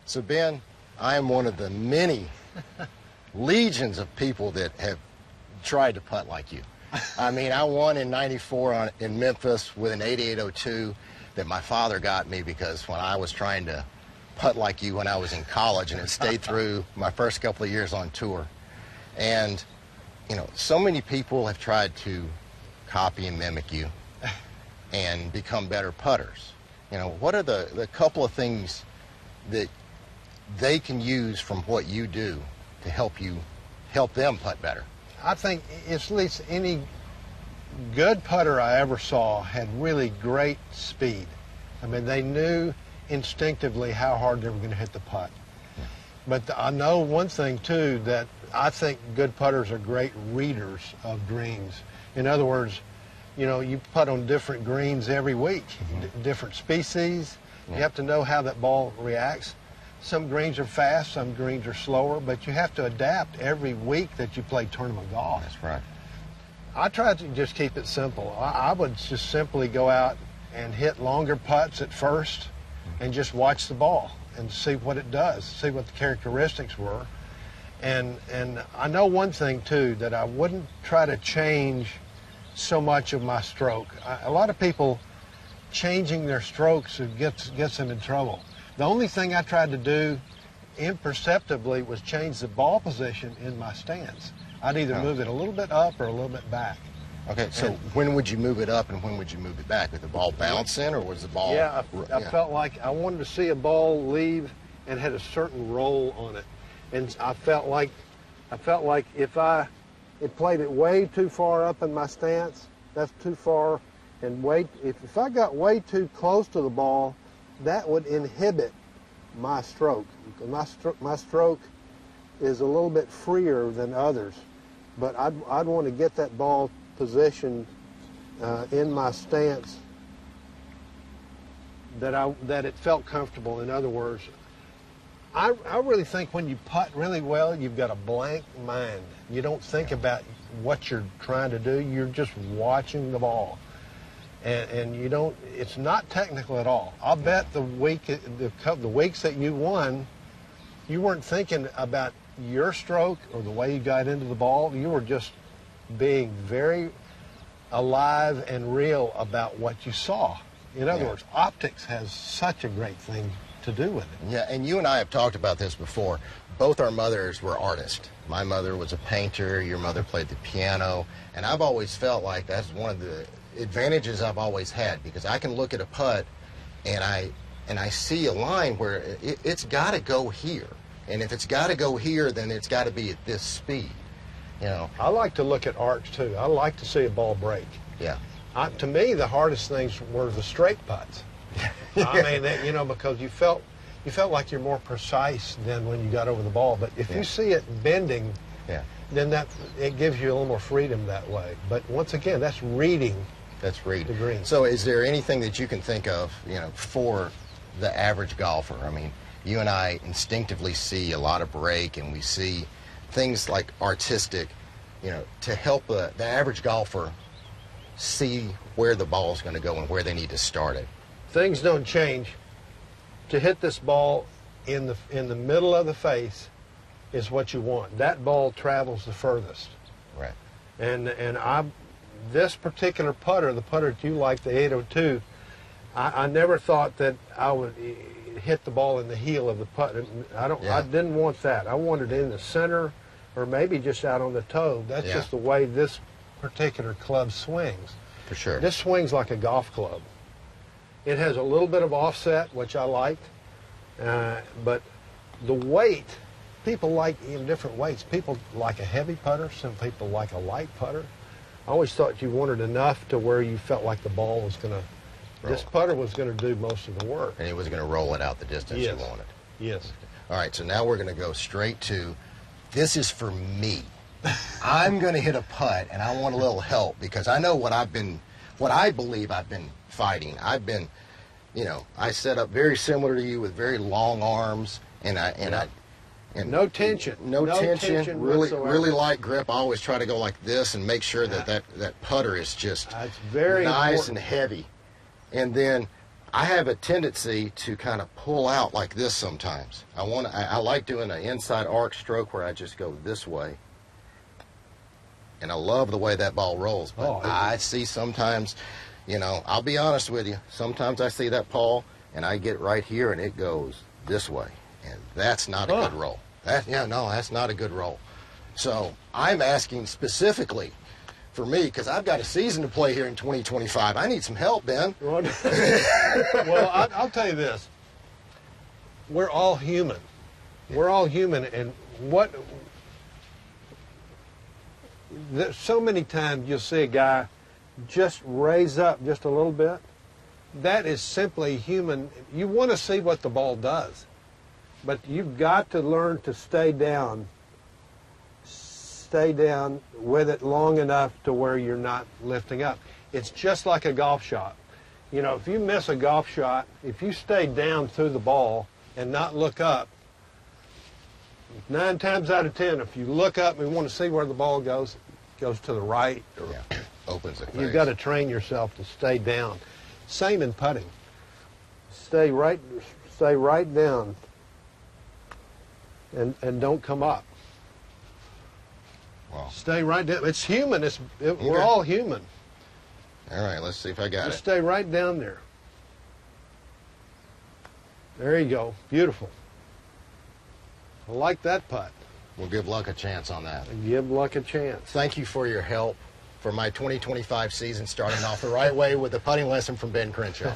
So Ben, I am one of the many legions of people that have tried to putt like you. I mean, I won in '94 in Memphis with an 88.02 that my father got me because when I was trying to putt like you when I was in college, and it stayed through my first couple of years on tour. And, you know, so many people have tried to copy and mimic you and become better putters. You know, what are the couple of things that they can use from what you do to help them putt better? I think at least any good putter I ever saw had really great speed. I mean, they knew instinctively how hard they were going to hit the putt. Yeah. But I know one thing, too, that I think good putters are great readers of greens. In other words, you know, you putt on different greens every week, different species. Yeah. You have to know how that ball reacts. Some greens are fast, some greens are slower, but you have to adapt every week that you play tournament golf. That's right. I try to just keep it simple. I would just simply go out and hit longer putts at first and just watch the ball and see what it does, see what the characteristics were. And I know one thing, too, that I wouldn't try to change so much of my stroke. A lot of people changing their strokes gets them in trouble. The only thing I tried to do imperceptibly was change the ball position in my stance. I'd either move it a little bit up or a little bit back. Okay, so when would you move it up and when would you move it back? Would the ball bounce in, or was the ball... Yeah, I felt like I wanted to see a ball leave and had a certain roll on it. And I felt like if I had played it way too far up in my stance, that's too far, and if I got way too close to the ball, that would inhibit my stroke. My stroke is a little bit freer than others, but I'd want to get that ball positioned in my stance that it felt comfortable. In other words, I really think when you putt really well, you've got a blank mind. You don't think about what you're trying to do. You're just watching the ball. And you don't, it's not technical at all. I'll bet the weeks that you won, you weren't thinking about your stroke or the way you got into the ball. You were just being very alive and real about what you saw. In other words, optics has such a great thing to do with it. Yeah, and you and I have talked about this before. Both our mothers were artists. My mother was a painter, your mother played the piano, and I've always felt like that's one of the advantages I've always had, because I can look at a putt and I see a line where it's got to go here, and if it's got to go here, then it's got to be at this speed. You know, I like to look at arcs too. I like to see a ball break. Yeah. To me, the hardest things were the straight putts. I mean, you know, because you felt like you're more precise than when you got over the ball. But if you see it bending, then it gives you a little more freedom that way. But once again, that's reading. That's reading. The green. So is there anything that you can think of, you know, for the average golfer? I mean, you and I instinctively see a lot of break, and we see things like artistic, you know, to help the average golfer see where the ball is going to go and where they need to start it. Things don't change. To hit this ball in the middle of the face is what you want. That ball travels the furthest. Right. And this particular putter, the putter that you like, the 802, I never thought that I would hit the ball in the heel of the putt. I didn't want that. I wanted it in the center, or maybe just out on the toe. That's just the way this particular club swings. For sure. This swings like a golf club. It has a little bit of offset, which I liked, but the weight, people like in different weights. People like a heavy putter, some people like a light putter. I always thought you wanted enough to where you felt like the ball was going to, this putter was going to do most of the work. And it was going to roll it out the distance you wanted. Yes. All right, so now we're going to go straight to, this is for me. I'm going to hit a putt, and I want a little help, because I know what I believe I've been fighting. I've been, you know, I set up very similar to you with very long arms, and no tension. No tension. Really light grip. I always try to go like this and make sure that putter is just it's very nice important. and heavy. And then I have a tendency to kind of pull out like this sometimes. I like doing an inside arc stroke where I just go this way. And I love the way that ball rolls. But I see sometimes, you know, I'll be honest with you, sometimes I see that ball and I get right here and it goes this way. And that's not a good roll. That's not a good roll. So I'm asking specifically for me, because I've got a season to play here in 2025. I need some help, Ben. Well, I'll tell you this. We're all human. We're all human, and so many times you'll see a guy just raise up just a little bit. That is simply human. You want to see what the ball does, but you've got to learn to stay down with it long enough to where you're not lifting up. It's just like a golf shot. You know, if you miss a golf shot, if you stay down through the ball and not look up, 9 times out of 10, if you look up and want to see where the ball goes, it goes to the right. Opens the face. You've got to train yourself to stay down. Same in putting. Stay right down and don't come up. Wow. Stay right down. It's human. We're all human. All right, let's see if I got Just it. stay right down there. There you go. Beautiful. I like that putt. We'll give luck a chance on that. Give luck a chance. Thank you for your help for my 2025 season, starting off the right way with a putting lesson from Ben Crenshaw.